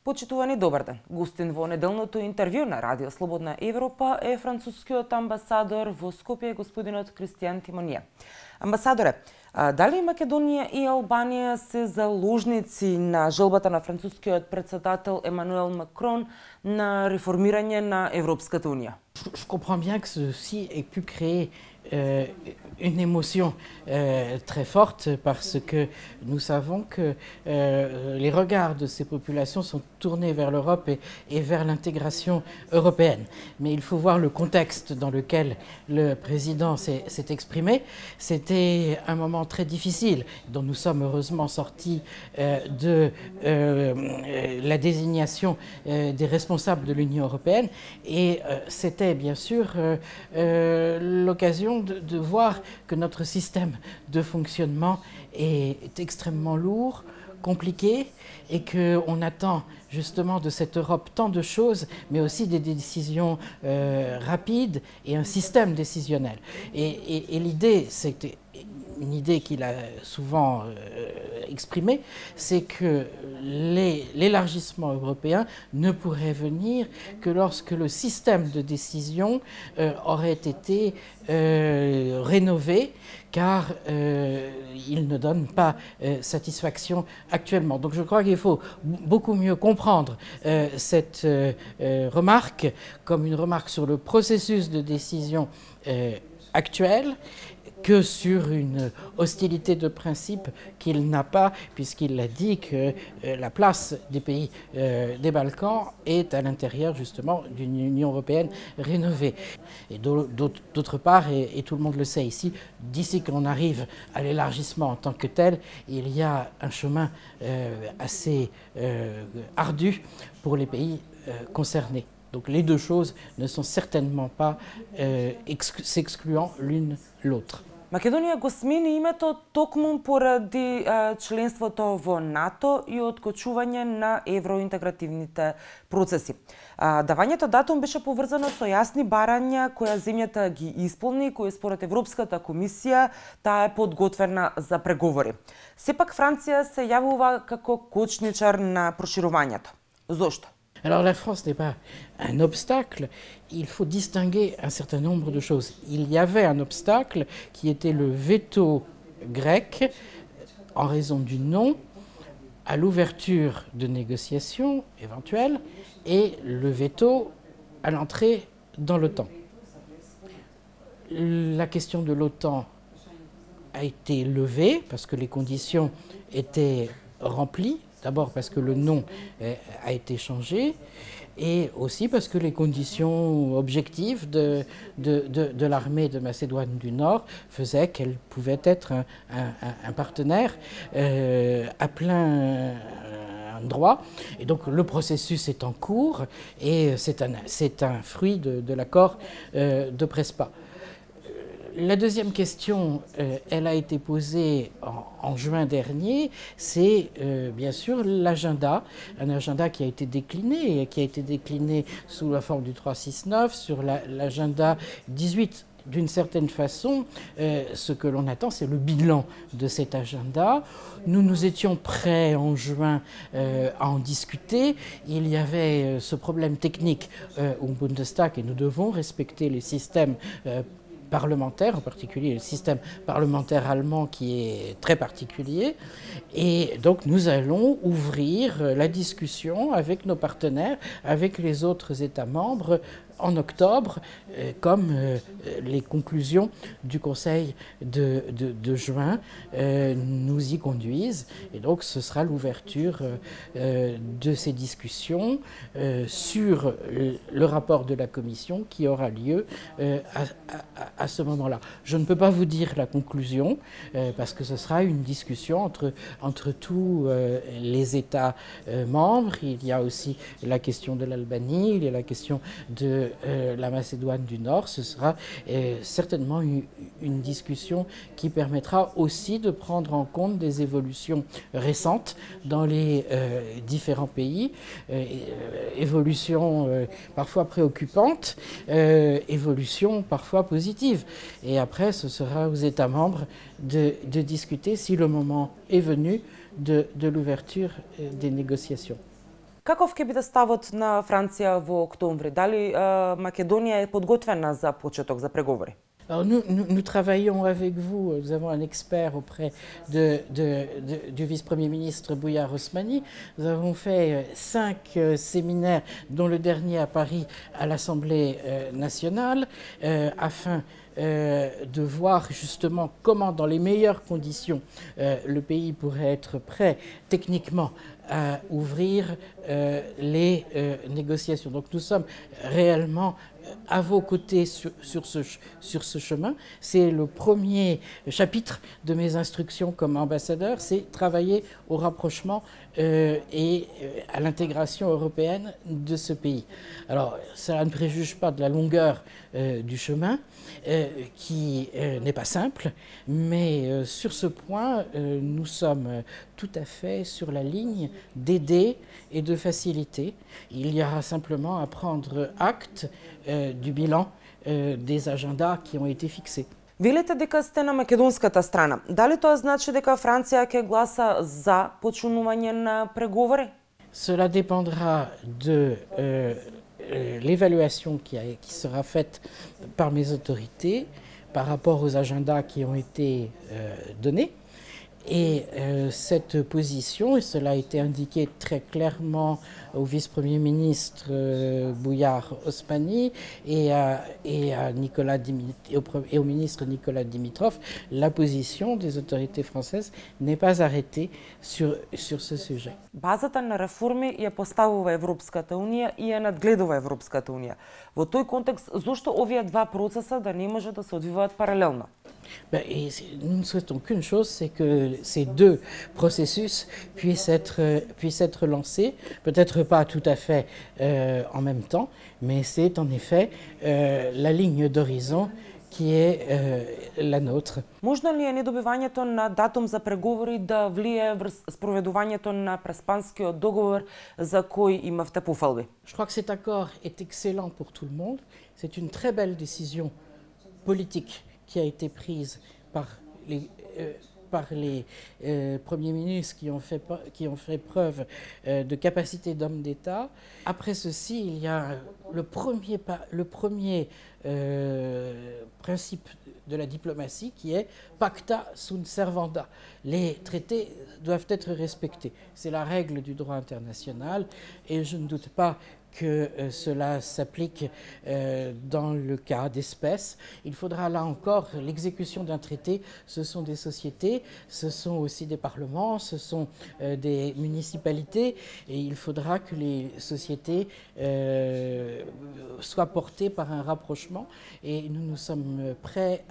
Почитувани, добар ден. Гостин во неделното интервју на Радио Слободна Европа е францускиот амбасадор во Скопје, господинот Кристијан Тимонија. Амбасадоре, дали Македонија и Албанија се заложници на желбата на францускиот председател Емануел Макрон на реформирање на Европската Унија? Je comprends bien que ceci ait pu créer une émotion très forte parce que nous savons que les regards de ces populations sont tournés vers l'Europe et vers l'intégration européenne. Mais il faut voir le contexte dans lequel le président s'est exprimé. C'était un moment très difficile dont nous sommes heureusement sortis de la désignation des responsables de l'Union européenne et c'était bien sûr l'occasion de voir que notre système de fonctionnement est extrêmement lourd, compliqué et qu'on attend justement de cette Europe tant de choses, mais aussi des décisions rapides et un système décisionnel. Et l'idée, c'était une idée qu'il a souvent exprimée, c'est que l'élargissement européen ne pourrait venir que lorsque le système de décision aurait été rénové, car il ne donne pas satisfaction actuellement. Donc je crois qu'il faut beaucoup mieux comprendre cette remarque comme une remarque sur le processus de décision actuel que sur une hostilité de principe qu'il n'a pas, puisqu'il a dit que la place des pays des Balkans est à l'intérieur justement d'une Union européenne rénovée. Et d'autre part, et tout le monde le sait ici, d'ici qu'on arrive à l'élargissement en tant que tel, il y a un chemin assez ardu pour les pays concernés. Donc les deux choses ne sont certainement pas s'excluant l'une l'autre. Македонија го смени името токму поради членството во НАТО и откочување на евроинтегративните процеси. Давањето датум беше поврзано со јасни барања која земјата ги исполни, кои според Европската комисија таа е подготвена за преговори. Сепак Франција се јавува како кочничар на проширувањето. Зошто? Alors la France n'est pas un obstacle, il faut distinguer un certain nombre de choses. Il y avait un obstacle qui était le veto grec en raison du non à l'ouverture de négociations éventuelles et le veto à l'entrée dans l'OTAN. La question de l'OTAN a été levée parce que les conditions étaient remplies. D'abord parce que le nom a été changé et aussi parce que les conditions objectives de l'armée de Macédoine du Nord faisaient qu'elle pouvait être un partenaire à plein droit. Et donc le processus est en cours et c'est un fruit de l'accord de Prespa. La deuxième question, elle a été posée en juin dernier, c'est bien sûr l'agenda, un agenda qui a été décliné, et qui a été décliné sous la forme du 369 sur l'agenda 18. D'une certaine façon, ce que l'on attend, c'est le bilan de cet agenda. Nous étions prêts en juin à en discuter. Il y avait ce problème technique au Bundestag et nous devons respecter les systèmes parlementaire, en particulier le système parlementaire allemand qui est très particulier. Et donc nous allons ouvrir la discussion avec nos partenaires, avec les autres États membres en octobre, comme les conclusions du Conseil de juin nous y conduisent. Et donc ce sera l'ouverture de ces discussions sur le rapport de la Commission qui aura lieu à ce moment-là. Je ne peux pas vous dire la conclusion parce que ce sera une discussion entre tous les États membres. Il y a aussi la question de l'Albanie, il y a la question de la Macédoine du Nord. Ce sera certainement une discussion qui permettra aussi de prendre en compte des évolutions récentes dans les différents pays, évolutions parfois préoccupantes, évolutions parfois positives. Et après, ce sera aux États membres de discuter si le moment est venu de l'ouverture des négociations. Каков ќе биде ставот на Франција во октомври? Дали Македонија е подготвена за почеток за преговори? Alors nous travaillons avec vous, nous avons un expert auprès du vice-premier ministre Bouillard Osmani. Nous avons fait 5 séminaires, dont le dernier à Paris à l'Assemblée nationale, afin de voir justement comment, dans les meilleures conditions, le pays pourrait être prêt techniquement à ouvrir les négociations. Donc nous sommes réellement à vos côtés sur ce chemin. C'est le premier chapitre de mes instructions comme ambassadeur, c'est travailler au rapprochement et à l'intégration européenne de ce pays. Alors, cela ne préjuge pas de la longueur du chemin, qui n'est pas simple, mais sur ce point, nous sommes tout à fait sur la ligne d'aider et de faciliter. Il y aura simplement à prendre acte du bilan des agendas qui ont été fixés. Велите дека сте на македонската страна. Дали тоа значи дека Франција ќе гласа за почнување на преговори? Cela dépendra de l'évaluation qui sera faite par mes autorités par rapport aux agendas qui ont été donnés. Et cette position, et cela a été indiqué très clairement au vice-premier ministre Bouillard Osmani et au ministre Nicolas Dimitrov, la position des autorités françaises n'est pas arrêtée sur ce sujet. Базата на реформи ја поставува Европската унија и ја надгледува Европската унија. Во тој контекст, зошто овие два процеса да не може да се одвиваат паралелно? Nous ne souhaitons qu'une chose, c'est que ces deux processus puissent être lancés, peut-être pas tout à fait en même temps, mais c'est en effet la ligne d'horizon qui est la nôtre. Можно ли е недобивањето на датум за преговори да влие врз спроведувањето на Преспанскиот договор за кој имавте пофалби? Je crois que cet accord est excellent pour tout le monde. C'est une très belle décision politique qui a été prise par les premiers ministres qui ont fait preuve de capacité d'homme d'État. Après ceci, il y a le premier principe de la diplomatie qui est pacta sunt servanda. Les traités doivent être respectés. C'est la règle du droit international et je ne doute pas que cela s'applique dans le cas d'espèces. Il faudra là encore l'exécution d'un traité. Ce sont des sociétés, ce sont aussi des parlements, ce sont des municipalités et il faudra que les sociétés soient portées par un rapprochement et nous sommes prêts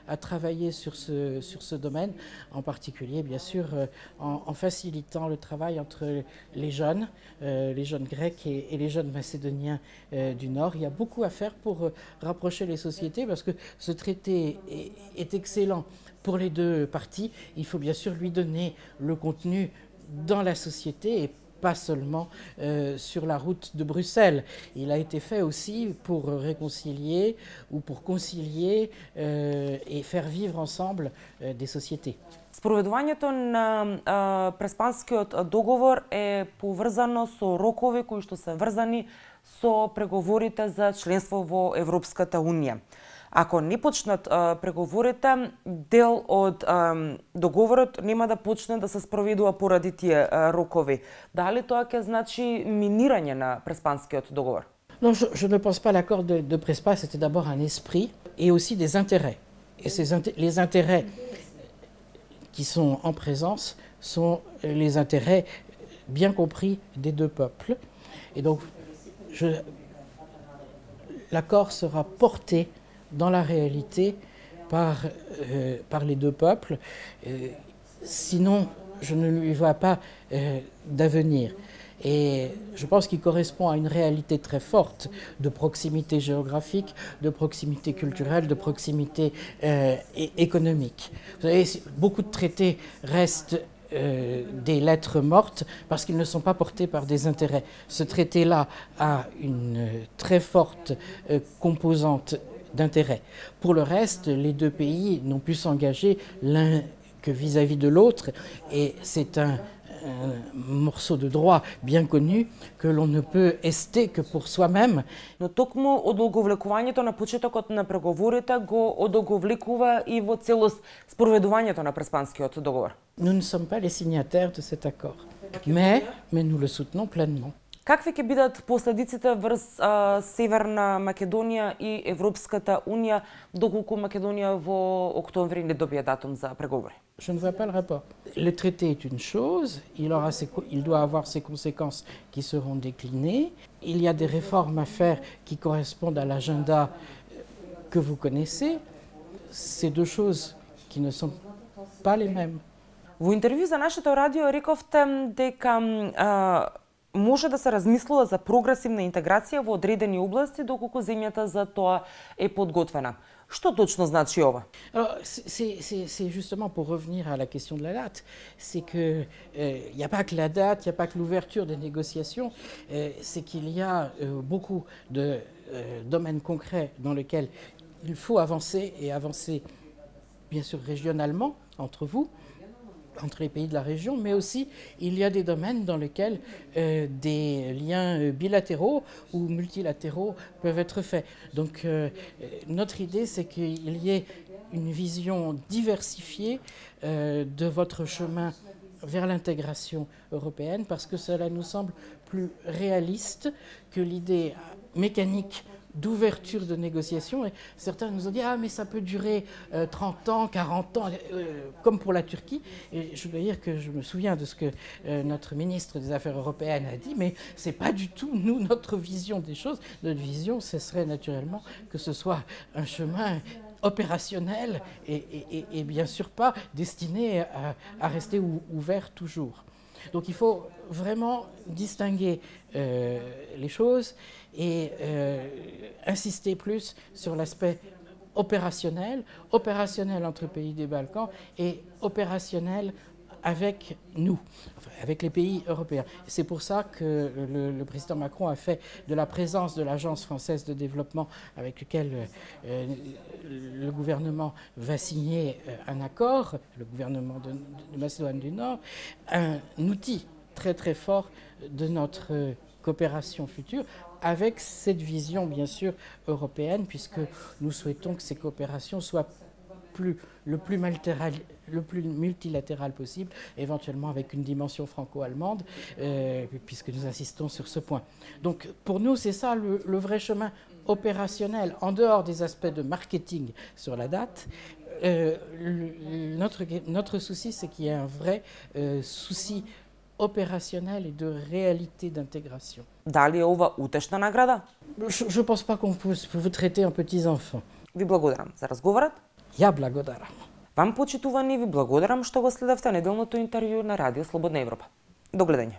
à travailler sur ce domaine, en particulier bien sûr en facilitant le travail entre les jeunes grecs et les jeunes macédoniens du Nord. Il y a beaucoup à faire pour rapprocher les sociétés parce que ce traité est excellent pour les deux parties. Il faut bien sûr lui donner le contenu dans la société et pas seulement sur la route de Bruxelles. Il a été fait aussi pour réconcilier ou pour concilier et faire vivre ensemble des sociétés. Спроведувањето на Преспанскиот договор е поврзано со рокови кои што се врзани со преговорите за членство во Европската унија. Ако не почнат преговорите, дел од договорот нема да почне да се спроведува поради тие рокови. Дали тоа ќе значи минирање на Преспанскиот договор? Non, je ne pense pas. L'accord de Prespa, c'était d'abord un esprit et aussi des intérêts. Et les intérêts qui sont en présence sont les intérêts bien compris des deux peuples. Et donc, l'accord sera porté dans la réalité par les deux peuples. Sinon, je ne lui vois pas d'avenir. Et je pense qu'il correspond à une réalité très forte de proximité géographique, de proximité culturelle, de proximité économique. Vous savez, beaucoup de traités restent des lettres mortes parce qu'ils ne sont pas portés par des intérêts. Ce traité-là a une très forte composante d'intérêt. Pour le reste, les deux pays n'ont pu s'engager l'un que vis-à-vis de l'autre, et c'est un morceau de droit bien connu que l'on ne peut ester que pour soi-même. Но токму одолговлекувањето на почетокот на преговорите го одолговлекува и во целост спроведувањето на Преспанскиот договор. Nous ne sommes pas les signataires de cet accord, mais nous le soutenons pleinement. Какви ќе бидат последиците врз Северна Македонија и Европската Унија доколку Македонија во октомври не добие датум за преговори? Je ne vois pas le rapport. Le traité est une chose, il doit avoir ses conséquences qui seront déclinées. Il y a des réformes à faire qui correspondent à l'agenda que vous connaissez. C'est deux choses qui ne sont pas les mêmes. Во интервју за нашето радио рековте дека може да се размислува за прогресивна интеграција во одредени области доколку земјата за тоа е подготвена. Што точно значи ова? Alors, c'est justement pour revenir à la question de la date, c'est que il n'y a pas que la date, il n'y a pas que l'ouverture des négociations, c'est qu'il y a beaucoup de domaines concrets dans lesquels il faut avancer et avancer bien sûr régionalement entre vous, entre les pays de la région, mais aussi il y a des domaines dans lesquels des liens bilatéraux ou multilatéraux peuvent être faits. Donc notre idée, c'est qu'il y ait une vision diversifiée de votre chemin vers l'intégration européenne, parce que cela nous semble plus réaliste que l'idée mécanique d'ouverture de négociations. Et certains nous ont dit « Ah, mais ça peut durer 30 ans, 40 ans, comme pour la Turquie ». Et je dois dire que je me souviens de ce que notre ministre des Affaires européennes a dit, mais ce n'est pas du tout, nous, notre vision des choses. Notre vision, ce serait naturellement que ce soit un chemin opérationnel et bien sûr pas destiné à rester ouvert toujours. Donc il faut vraiment distinguer les choses et insister plus sur l'aspect opérationnel entre pays des Balkans et opérationnel avec nous, enfin, avec les pays européens. C'est pour ça que le président Macron a fait de la présence de l'Agence française de développement avec laquelle le gouvernement va signer un accord, le gouvernement de Macédoine du Nord, un outil très très fort de notre coopération future, avec cette vision bien sûr européenne, puisque nous souhaitons que ces coopérations soient le plus multilatéral possible, éventuellement avec une dimension franco-allemande, puisque nous insistons sur ce point. Donc pour nous, c'est ça le vrai chemin opérationnel, en dehors des aspects de marketing sur la date. Notre souci, c'est qu'il y ait un vrai souci opérationnel et de réalité d'intégration. Дали е ова утешна награда? Je ne pense pas qu'on peut vous traiter en petits enfants. Ви благодарам за разговорот. Я благодарам. Вам почитувани ви благодарам што го следевте неделното интервју на Радио Слободна Европа. До гледање.